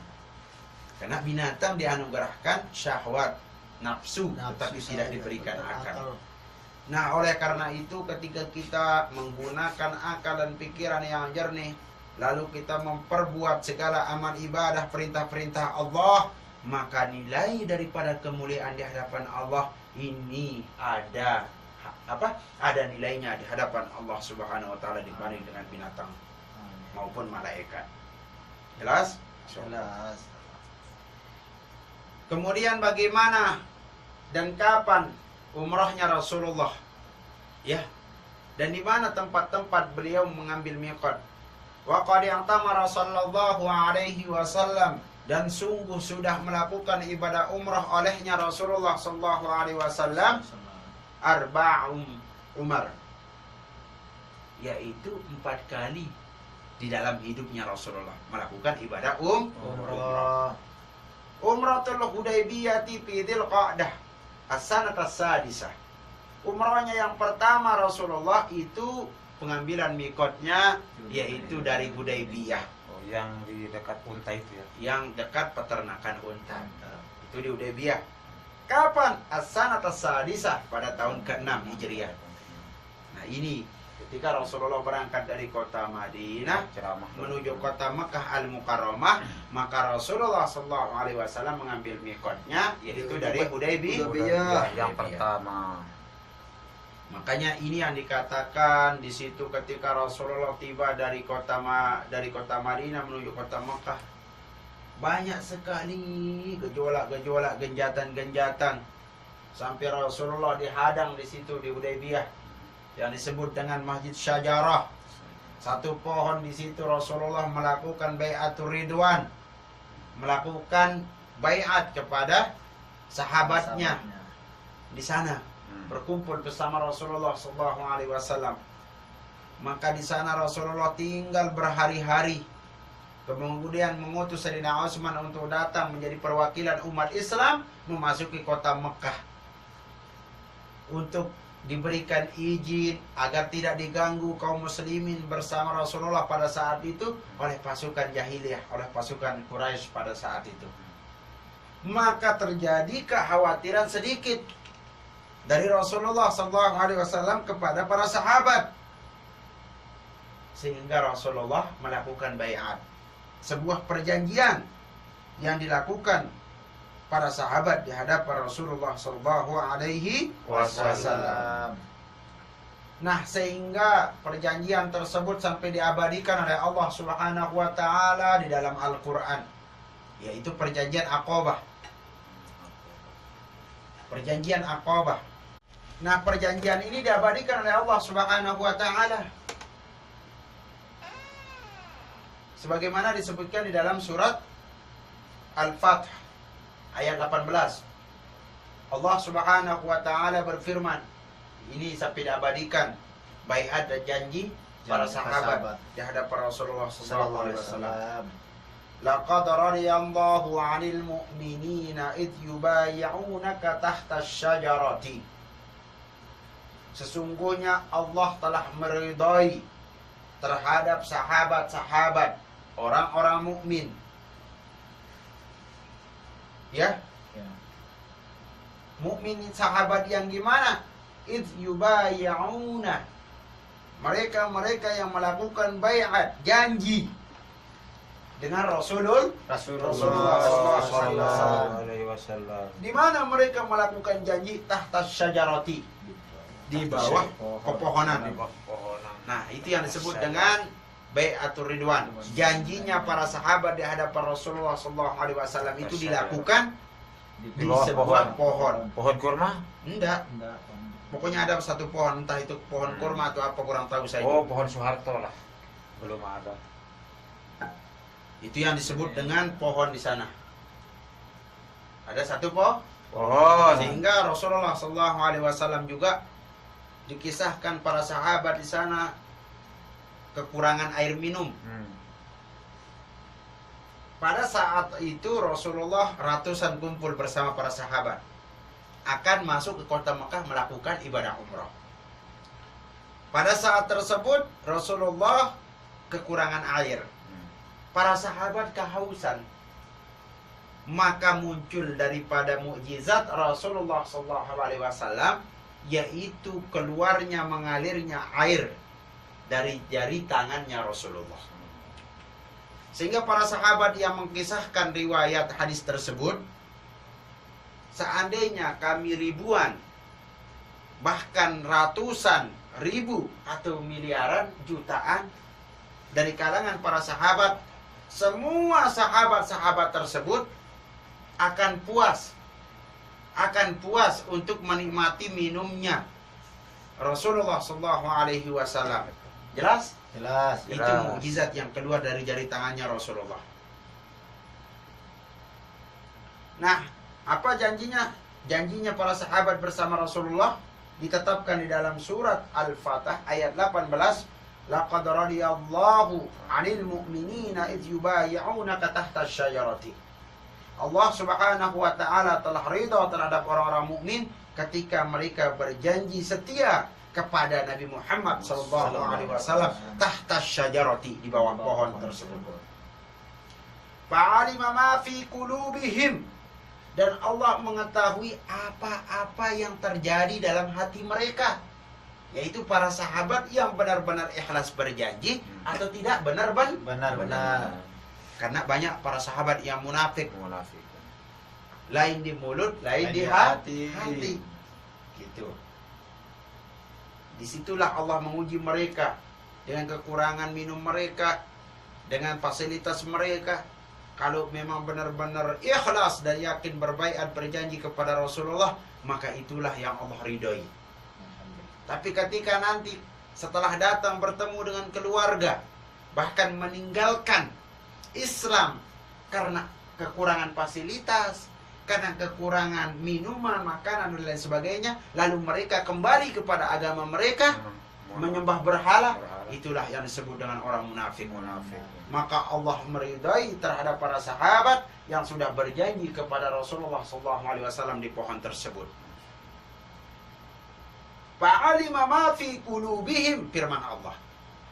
Karena binatang dianugerahkan syahwat, nafsu, tetapi tidak diberikan akal. Nah, oleh karena itu ketika kita menggunakan akal dan pikiran yang jernih, lalu kita memperbuat segala amal ibadah, perintah-perintah Allah, maka nilai daripada kemuliaan di hadapan Allah ini ada nilainya di hadapan Allah Subhanahu wa taala dibanding dengan binatang maupun malaikat. Jelas? Jelas. Kemudian bagaimana dan kapan umrahnya Rasulullah? Ya. Dan di mana tempat-tempat beliau mengambil miqat? Wa qad i'tamara sallallahu alaihi wasallam, dan sungguh sudah melakukan ibadah umrah olehnya Rasulullah sallallahu alaihi wasallam arba'um umar, yaitu 4 kali di dalam hidupnya Rasulullah melakukan ibadah umrah. Umratul Hudaybiyah fi Dzil Qa'dah as-sanata as-sadisah. Umrahnya yang pertama Rasulullah itu pengambilan mikotnya yaitu dari Hudaybiyah. Oh, yang di dekat unta itu ya. Yang dekat peternakan unta. Itu di Hudaybiyah. Kapan? As-sanata as-sadisah, pada tahun ke-6 Hijriah. Nah, ini ketika Rasulullah berangkat dari kota Madinah Ceramah menuju kota Mekah Al-Mukarramah, maka Rasulullah sallallahu alaihi wasallam mengambil mikotnya yaitu dari Hudaybiyah. yang pertama. Makanya ini yang dikatakan di situ ketika Rasulullah tiba dari kota Madinah menuju kota Mekah, banyak sekali gejolak-gejolak, genjatan-genjatan, sampai Rasulullah dihadang di situ di Hudaybiyah yang disebut dengan Masjid Syajarah. Satu pohon di situ Rasulullah melakukan bai'atur ridwan, melakukan bai'at kepada sahabatnya di sana, berkumpul bersama Rasulullah sallallahu alaihi wasallam. Maka di sana Rasulullah tinggal berhari-hari. Kemudian mengutus Sayyidina Utsman untuk datang menjadi perwakilan umat Islam memasuki kota Mekah untuk diberikan izin agar tidak diganggu kaum muslimin bersama Rasulullah pada saat itu oleh pasukan jahiliyah, oleh pasukan Quraisy pada saat itu. Maka terjadi kekhawatiran sedikit dari Rasulullah SAW kepada para sahabat, sehingga Rasulullah melakukan bai'at, sebuah perjanjian yang dilakukan para sahabat di hadapan Rasulullah sallallahu alaihi wasallam. Nah, sehingga perjanjian tersebut sampai diabadikan oleh Allah Subhanahu wa taala di dalam Al-Qur'an, yaitu perjanjian Aqabah. Perjanjian Aqabah. Nah, perjanjian ini diabadikan oleh Allah Subhanahu wa taala sebagaimana disebutkan di dalam surat Al-Fath ayat 18. Allah Subhanahu wa taala berfirman, ini sampai diabadikan baiat dan janji para sahabat di hadapan Rasulullah sallallahu alaihi wasallam. Laqad radiyallahu 'anil mu'minina id yubayyi'unaka tahta asy-syajarati. Sesungguhnya Allah telah meridai terhadap sahabat-sahabat, orang-orang mukmin. Ya. Mukmin sahabat yang gimana? Id yubayyi'una. Mereka yang melakukan baiat, janji dengan Rasulullah sallallahu alaihi wasallam. Di mana mereka melakukan janji? Tahta syajarati, di bawah pepohonan. Nah, itu yang disebut dengan bai'atur ridwan. Janjinya para sahabat di hadapan Rasulullah sallallahu alaihi wasallam itu dilakukan di sebuah pohon. Pohon kurma? Enggak. Pokoknya ada satu pohon, entah itu pohon kurma atau apa, kurang tahu saya. Oh, pohon Soeharto lah. Belum ada. Itu yang disebut dengan pohon di sana. Ada satu pohon. Sehingga Rasulullah sallallahu alaihi wasallam juga dikisahkan para sahabat di sana kekurangan air minum. Pada saat itu Rasulullah ratusan kumpul bersama para sahabat akan masuk ke kota Mekah melakukan ibadah umrah. Pada saat tersebut Rasulullah kekurangan air. Para sahabat kehausan. Maka muncul daripada mukjizat Rasulullah SAW, yaitu keluarnya mengalirnya air dari jari tangannya Rasulullah. Sehingga para sahabat yang mengkisahkan riwayat hadis tersebut, seandainya kami ribuan, bahkan ratusan ribu atau miliaran, jutaan dari kalangan para sahabat, semua sahabat-sahabat tersebut akan puas untuk menikmati minumnya Rasulullah SAW. Jelas? Jelas. Itu mukjizat yang keluar dari jari tangannya Rasulullah. Nah, apa janjinya? Janjinya para sahabat bersama Rasulullah ditetapkan di dalam surat Al-Fatah ayat 18. Laqad radiyallahu 'anil mu'minina idh yubayyi'unaka tahta asy-syajarati. Allah Subhanahu wa taala telah ridha terhadap orang-orang mukmin ketika mereka berjanji setia kepada Nabi Muhammad sallallahu alaihi wasallam tahta asy-syajarati, di bawah pohon tersebut. Fa'alima ma fi qulubihim, dan Allah mengetahui apa-apa yang terjadi dalam hati mereka, yaitu para sahabat yang benar-benar ikhlas berjanji atau tidak benar-benar. Karena banyak para sahabat yang munafik. Lain di mulut, lain di hati. Gitu. Disitulah Allah menguji mereka dengan kekurangan minum mereka, dengan fasilitas mereka. Kalau memang benar-benar ikhlas dan yakin berbaiat berjanji kepada Rasulullah, maka itulah yang Allah ridhoi. Tapi ketika nanti setelah datang bertemu dengan keluarga, bahkan meninggalkan Islam karena kekurangan fasilitas, karena kekurangan minuman, makanan dan lain sebagainya, lalu mereka kembali kepada agama mereka, menyembah berhala, itulah yang disebut dengan orang munafik. Maka Allah meridai terhadap para sahabat yang sudah berjanji kepada Rasulullah SAW di pohon tersebut. Fa'alima ma fi qulubihim, firman Allah.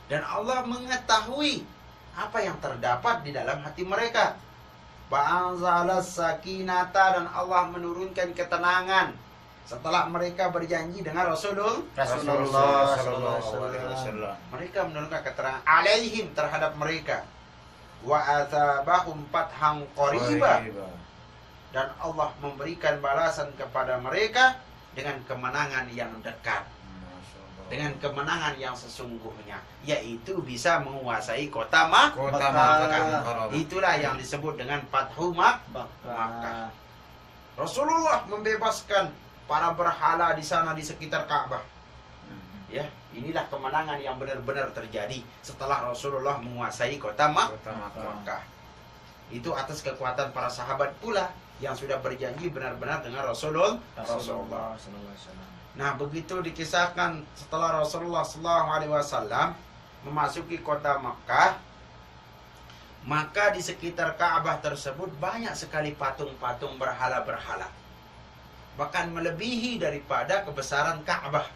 Dan Allah mengetahui apa yang terdapat di dalam hati mereka. Fa'anzalas sakinata, dan Allah menurunkan ketenangan setelah mereka berjanji dengan Rasulullah sallallahu alaihi wasallam. Mereka menurunkan keterangan alaihim terhadap mereka. Wa atsabahum fathan qariba, dan Allah memberikan balasan kepada mereka dengan kemenangan yang dekat, dengan kemenangan yang sesungguhnya, yaitu bisa menguasai kota Makkah. Itulah yang disebut dengan Fathu Makkah. Rasulullah membebaskan para berhala di sana di sekitar Ka'bah. Ya, inilah kemenangan yang benar-benar terjadi setelah Rasulullah menguasai kota Makkah. Itu atas kekuatan para sahabat pula yang sudah berjanji benar-benar dengan Rasulullah. Nah, begitu dikisahkan setelah Rasulullah SAW memasuki kota Makkah, maka di sekitar Ka'bah tersebut banyak sekali patung-patung berhala-berhala, bahkan melebihi daripada kebesaran Ka'bah.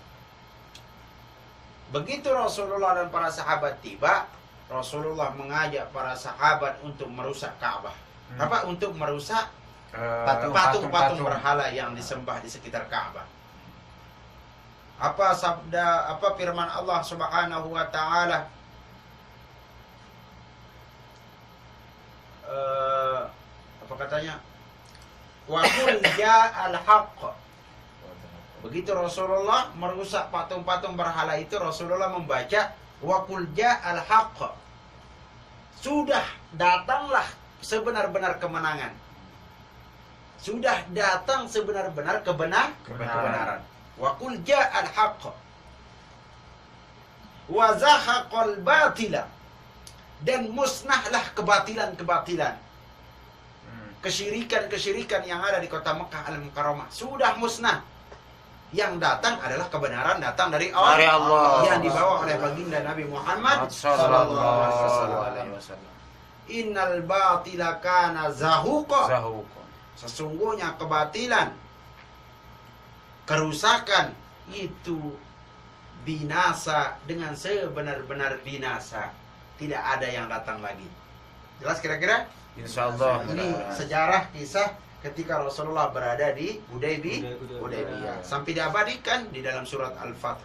Begitu Rasulullah dan para sahabat tiba, Rasulullah mengajak para sahabat untuk merusak Ka'bah. Apa? Untuk merusak patung-patung berhala yang disembah di sekitar Ka'bah. Apa firman Allah Subhanahu wa taala? Apa katanya? Wa qul ja'al haqq. Begitu Rasulullah merusak patung-patung berhala itu, Rasulullah membaca wa qul ja'al haqq. Sudah datanglah sebenar-benar kemenangan. Sudah datang sebenar-benar kebenaran. Wa qul ja'al haqq wa zahaqal batila, dan musnahlah kebatilan-kebatilan. Kesyirikan-kesyirikan yang ada di kota Mekah Al-Mukarramah sudah musnah. Yang datang adalah kebenaran datang dari Dari Allah. yang dibawa oleh baginda Nabi Muhammad Sallallahu alaihi wasallam. Innal batila kana zahuqa. Zahuqa. Sesungguhnya kebatilan, kerusakan itu binasa dengan sebenar-benar binasa. Tidak ada yang datang lagi. Jelas kira-kira? Insyaallah. Ini sejarah kisah ketika Rasulullah berada di Hudaybiyah. Sampai diabadikan di dalam surat Al-Fath.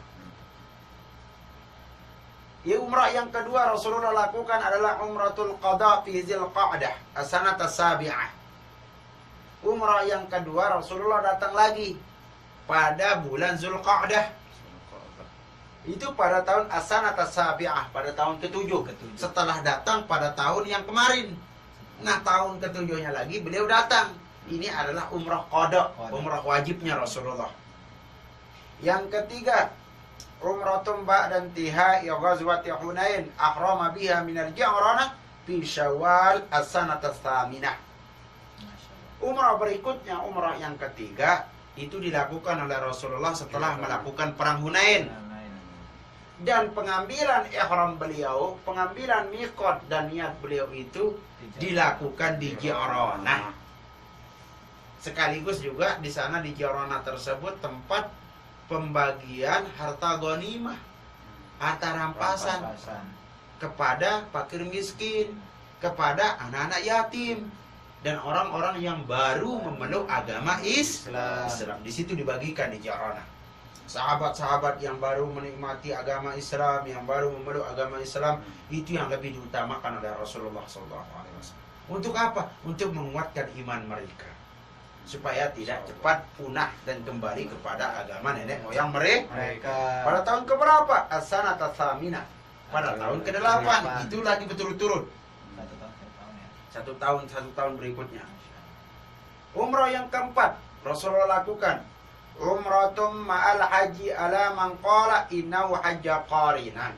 Ya, umrah yang kedua Rasulullah lakukan adalah umratul qada fi Dzulqa'dah, as-sanata as-sabi'ah. Umrah yang kedua Rasulullah datang lagi pada bulan Dzulqa'dah. Itu pada tahun as-sanata as-sabi'ah, pada tahun ke-7. Setelah datang pada tahun yang kemarin. Nah, tahun ke-7-nya lagi beliau datang. Ini adalah umrah qada, umrah wajibnya Rasulullah. Yang ketiga, umratum ba'da intihai ghazwati Hunain, ahrama biha minal Ja'ranah fi Syawal as-sanata ats-tsaminah. Umrah berikutnya, umrah yang ketiga, itu dilakukan oleh Rasulullah setelah melakukan perang Hunain. Dan pengambilan ihram beliau, pengambilan miqat dan niat beliau itu dilakukan di Ja'ranah. Sekaligus juga di sana di Ja'ranah tersebut tempat pembagian harta ghanimah, harta rampasan kepada fakir miskin, kepada anak-anak yatim dan orang-orang yang baru memeluk agama Islam. Di situ dibagikan di Ja'ranah. Sahabat-sahabat yang baru menikmati agama Islam, yang baru memeluk agama Islam, itu yang lebih diutamakan oleh Rasulullah SAW. Untuk apa? Untuk menguatkan iman mereka, supaya tidak cepat punah dan kembali kepada agama nenek moyang mereka. Pada tahun keberapa? As-sanata ats-tsaminah. Pada tahun ke-8. Itu lagi berturut-turut. Satu tahun berikutnya. Umrah yang keempat Rasulullah lakukan umratum ma'al haji ala man qala innahu hajja qarinan.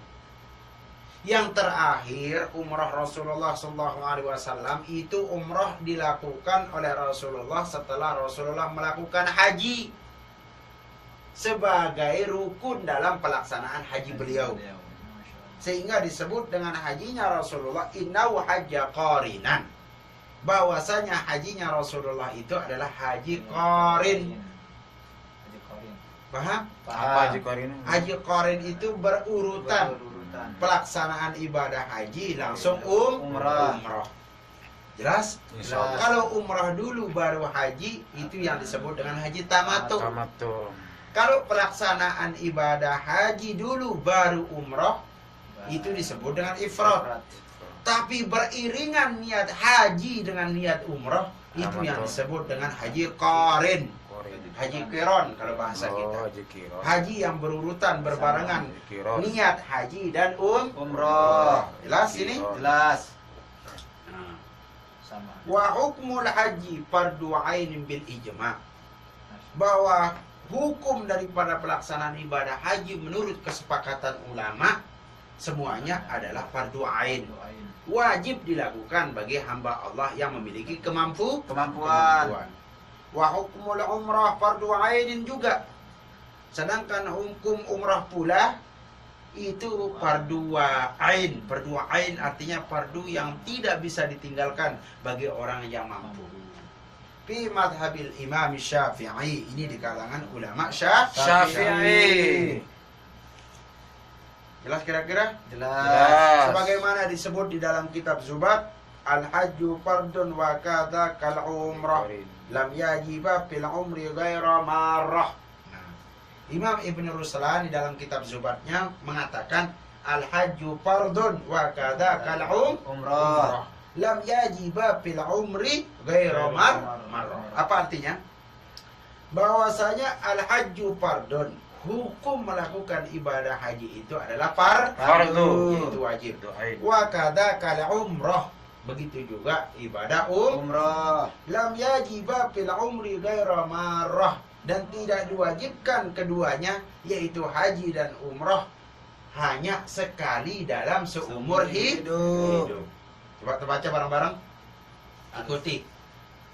Yang terakhir umrah Rasulullah SAW itu umrah dilakukan oleh Rasulullah setelah Rasulullah melakukan haji sebagai rukun dalam pelaksanaan haji beliau, sehingga disebut dengan hajinya Rasulullah innahu hajja qarinan, bahwasanya hajinya Rasulullah itu adalah haji qarin. Paham? Apa haji qarin? Haji qarin itu berurutan. Pelaksanaan ibadah haji langsung umrah. Jelas? Kalau umrah dulu baru haji, itu yang disebut dengan haji tamattu. Kalau pelaksanaan ibadah haji dulu baru umrah, itu disebut dengan ifrad. Tapi beriringan niat haji dengan niat umrah, itu yang disebut dengan haji qarin. Haji qiron kalau bahasa kita. Haji yang berurutan berbarengan niat haji dan umrah. Jelas ini? Jelas. Wa hukmul haji fardu ainin bil ijma'. Bahwa hukum daripada pelaksanaan ibadah haji menurut kesepakatan ulama semuanya adalah fardu ain. Wajib dilakukan bagi hamba Allah yang memiliki kemampuan. Wa hukmul umrah fardu ainin juga. Sedangkan hukum umrah pula itu fardu ain. Fardu ain artinya fardu yang tidak bisa ditinggalkan bagi orang yang mampu. Fi madhabil Imam Syafi'i, ini di kalangan ulama Syafi'i. Jelas kira-kira? Jelas. Sebagaimana disebut di dalam kitab Zubat, al-hajju fardun wa kadza kal umrah lam yajiba fil umri ghaira marrah. Nah, Imam Ibn Ruslan di dalam kitab Zubatnya mengatakan al-hajju fardun wa kadza kal umrah lam yajiba fil umri ghaira marrah. Apa artinya? Bahwasanya al-hajju fardun, hukum melakukan ibadah haji itu adalah fardu, itu wajib. Wa kadza kal umrah, begitu juga ibadah umrah. Lam yajiba fil umri ghaira marrah, dan tidak diwajibkan keduanya yaitu haji dan umrah hanya sekali dalam seumur hidup. Coba baca bareng-bareng. Ikuti.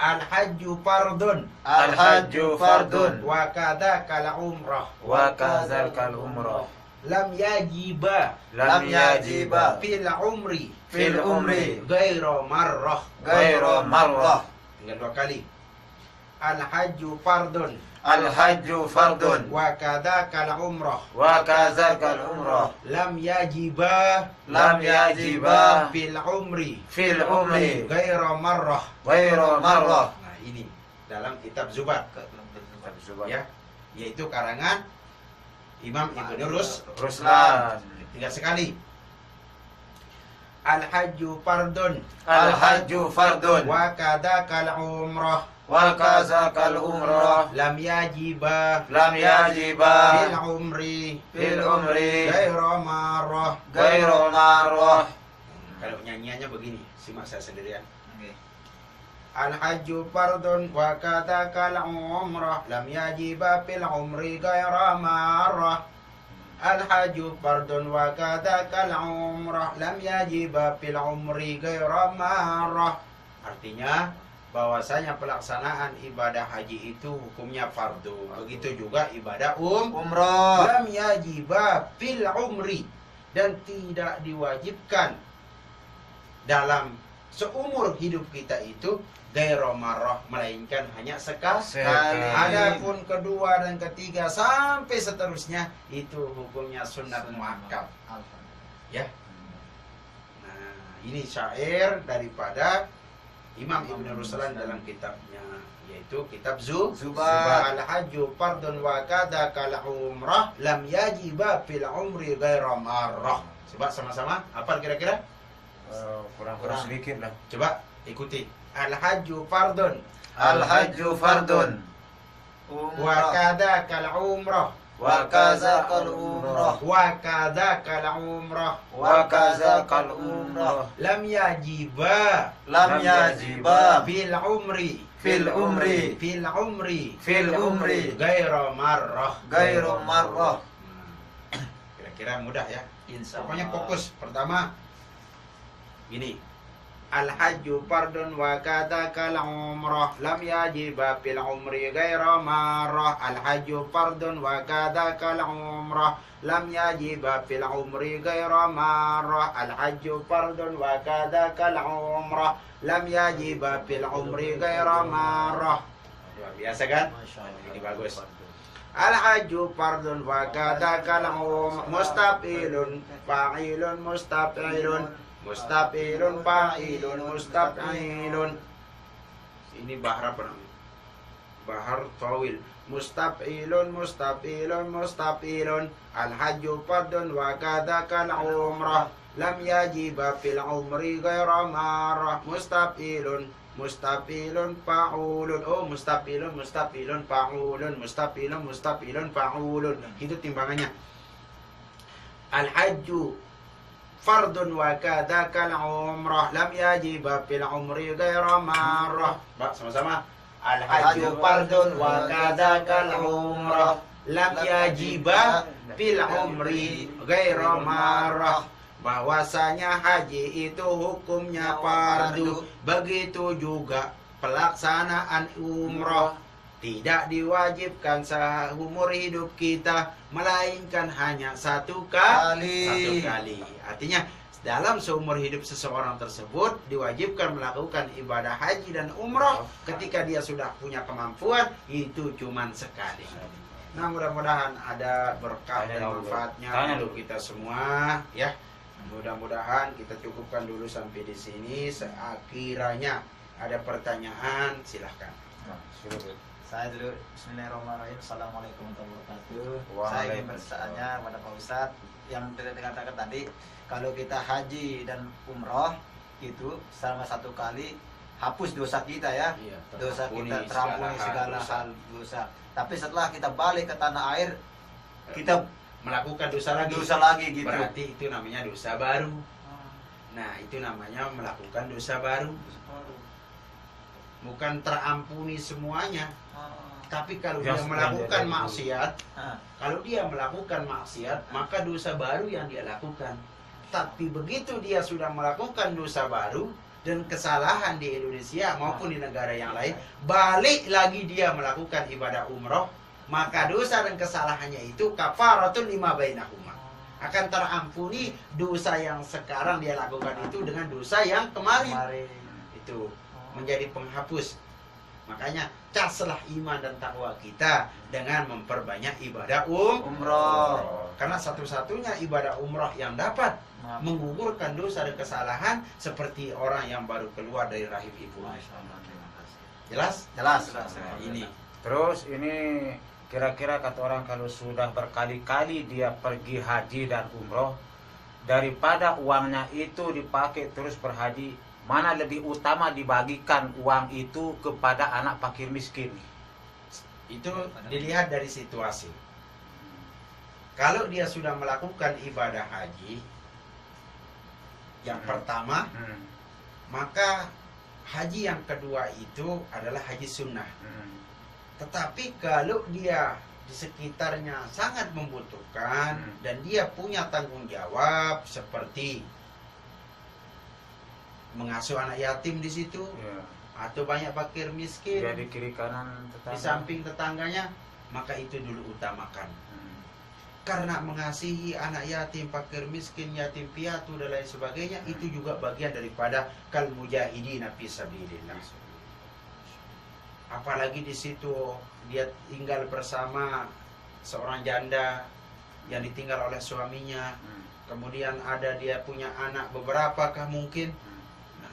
Al-hajju fardun Al-hajju fardun wa kadzakal umrah wa kadzalkal umrah lam yajiba lam yajiba fil umri fil umri ghairu marrah. ghairu marrah. Tinggal 2 kali. Al-hajju fardun Al-hajju fardun wa kadzakal umrah wa kadzalkal umrah lam yajiba lam yajiba fil umri fil umri ghairu marrah. ghairu marrah. Nah, ini dalam kitab Zubat ya, yaitu karangan Imam Ibnu Ruslan. Tinggal sekali. Al-hajju fardun Al-hajju fardun wa kadzakal umrah wa kadzalkal umrah lam yajiba lam yajiba fil umri fil umri ghairu marrah. ghairu marrah. Kalau nyanyiannya begini, simak saya sendirian. Al-hajju fardun wa kadzakal umrah lam yajiba fil umri ghairu marrah. Al-hajju fardun wa kadzakal umrah lam yajiba fil umri ghairu marrah. Artinya bahwasanya pelaksanaan ibadah haji itu hukumnya fardu. Begitu juga ibadah Umrah lam yajiba fil umri, dan tidak diwajibkan dalam seumur hidup kita itu ghairu marrah, melainkan hanya sekali. Adapun kedua dan ketiga sampai seterusnya itu hukumnya sunat muakkad. Ya. Nah, ini syair daripada Imam Ibnu Ruslan dalam kitabnya, yaitu kitab Zubat. Al-hajju fardun wa kadzakal umrah lam yajiba fil umri ghairu marrah. Coba sama-sama apa kira-kira? kurang sedikit lah. Coba ikuti. Al-hajju fardun Al-hajju fardun wa kadzakal umrah wa kadzalkal umrah wa kadzakal umrah wa kadzalkal umrah lam yajiba lam yajiba fil umri fil umri fil umri fil umri ghairu marrah. ghairu marrah. Kira-kira mudah ya. Insya Pokoknya Allah. fokus. Pertama gini. Al-hajju fardun wa kadzakal umrah lam yajiba fil umri ghairu marrah. Al-hajju fardun wa kadzakal umrah lam yajiba fil umri ghairu marrah. Al-hajju fardun wa kadzakal umrah lam yajiba fil umri ghairu marrah. Luar biasa kan? Ini bagus. Al-hajju fardun wa kadzakal mustafilun fa'ilun mustafilun mustafilun fa'ilun mustafilun. Ini bahar apa namanya? Bahar tawil. Mustafilun mustafilun mustafilun. Al-hajju fardun wa kadzakal umrah lam yajiba fil umri ghairu marrah. Mustafilun mustafilun fa'ulun. Oh, mustafilun mustafilun fa'ulun mustafilun mustafilun fa'ulun. Itu timbangannya. Al-hajju fardun wa kadzakal umrah lam yajiba fil umri ghairu marrah. Pak, sama-sama. Al-hajju fardun wa kadzakal umrah lam yajiba fil umri ghairu marrah. Bahwasanya haji itu hukumnya fardu, begitu juga pelaksanaan umrah tidak diwajibkan seumur hidup kita, melainkan hanya satu kali. Artinya dalam seumur hidup seseorang tersebut diwajibkan melakukan ibadah haji dan umrah. Ketika dia sudah punya kemampuan, itu cuman sekali. Nah, mudah-mudahan ada berkah dan manfaatnya untuk kita semua ya. Mudah-mudahan kita cukupkan dulu sampai di sini. Sekiranya ada pertanyaan, silahkan. Saya dulu. Bismillahirrahmanirrahim. Assalamualaikum warahmatullahi wabarakatuh. Saya ingin bertanya kepada Pak Ustadz yang dikatakan tadi, kalau kita haji dan umroh itu selama satu kali hapus dosa kita ya. Iya, Dosa kita terampuni segala hal dosa. Tapi setelah kita balik ke tanah air, kita melakukan dosa lagi gitu. Berarti itu namanya dosa baru. Nah, itu namanya melakukan dosa baru. Bukan terampuni semuanya. Tapi kalau dia melakukan maksiat, maka dosa baru yang dia lakukan. Tapi begitu dia sudah melakukan dosa baru, dan kesalahan di Indonesia maupun di negara yang lain, balik lagi dia melakukan ibadah umroh, maka dosa dan kesalahannya itu kafaratun lima bainahuma, akan terampuni dosa yang sekarang dia lakukan itu dengan dosa yang kemarin. Itu menjadi penghapus. Makanya caslah iman dan takwa kita dengan memperbanyak ibadah umroh. Karena satu-satunya ibadah umroh yang dapat menggugurkan dosa dan kesalahan seperti orang yang baru keluar dari rahim ibunya. Jelas? Jelas. Ini. Terus ini kira-kira kata orang kalau sudah berkali-kali dia pergi haji dan umroh, daripada uangnya itu dipakai terus berhaji, mana lebih utama dibagikan uang itu kepada anak fakir miskin? Itu dilihat dari situasi. Kalau dia sudah melakukan ibadah haji yang pertama, maka haji yang kedua itu adalah haji sunnah. Tetapi kalau dia di sekitarnya sangat membutuhkan dan dia punya tanggung jawab seperti mengasuh anak yatim di situ, atau banyak fakir miskin di kiri kanan tetangga, di samping tetangganya, maka itu dulu utamakan. Karena mengasihi anak yatim, fakir miskin, yatim piatu dan lain sebagainya, itu juga bagian daripada kal mujahidin fi sabilillah. Apalagi di situ dia tinggal bersama seorang janda yang ditinggal oleh suaminya, kemudian ada dia punya anak beberapa kah mungkin.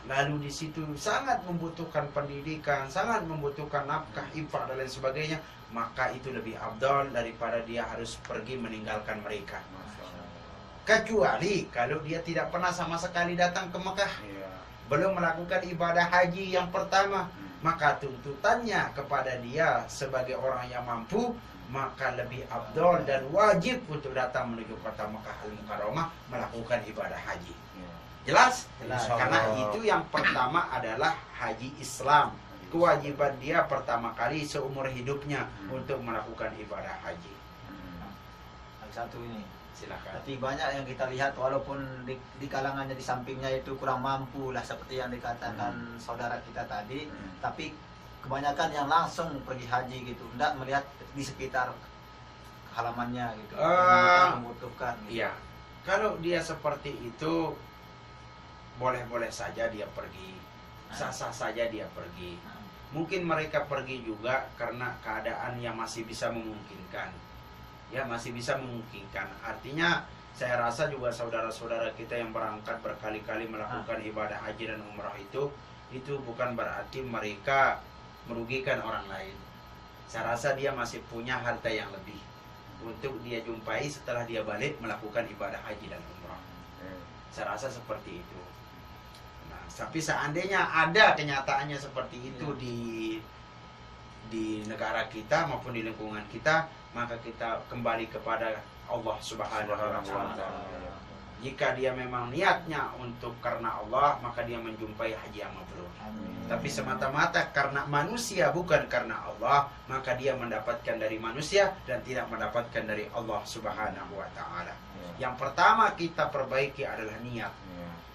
Lalu di situ sangat membutuhkan pendidikan, sangat membutuhkan nafkah, infak dan lain sebagainya, maka itu lebih afdal daripada dia harus pergi meninggalkan mereka. Kecuali kalau dia tidak pernah sama sekali datang ke Mekah, belum melakukan ibadah haji yang pertama, maka tuntutannya kepada dia sebagai orang yang mampu, maka lebih afdal dan wajib untuk datang menuju kota Mekah Al-Mukarramah melakukan ibadah haji. Jelas? Karena itu yang pertama adalah haji Islam. Kewajiban dia pertama kali seumur hidupnya untuk melakukan ibadah haji. Satu ini. Silakan. Tapi banyak yang kita lihat walaupun di kalangannya di sampingnya itu kurang mampu lah seperti yang dikatakan saudara kita tadi, tapi kebanyakan yang langsung pergi haji gitu, tidak melihat di sekitar halamannya gitu, membutuhkan. Gitu. Iya. Kalau dia seperti itu, boleh-boleh saja dia pergi, sah-sah saja dia pergi. Mungkin mereka pergi juga karena keadaan yang masih bisa memungkinkan. Ya, masih bisa memungkinkan. Artinya saya rasa juga saudara-saudara kita yang berangkat berkali-kali melakukan ibadah haji dan umrah itu bukan berarti mereka merugikan orang lain. Saya rasa dia masih punya harta yang lebih untuk dia jumpai setelah dia balik melakukan ibadah haji dan umrah. Saya rasa seperti itu. Nah, tapi seandainya ada kenyataannya seperti itu di negara kita maupun di lingkungan kita, maka kita kembali kepada Allah Subhanahu wa Ta'ala. Jika dia memang niatnya untuk karena Allah, maka dia menjumpai haji yang mabrur. Tapi semata-mata karena manusia bukan karena Allah, maka dia mendapatkan dari manusia dan tidak mendapatkan dari Allah Subhanahu wa Ta'ala. Yang pertama kita perbaiki adalah niat.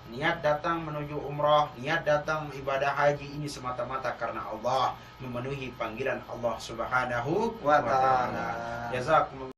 Niat datang menuju umrah, niat datang ibadah haji ini semata-mata karena Allah, memenuhi panggilan Allah Subhanahu wa Ta'ala. Jazakumullah.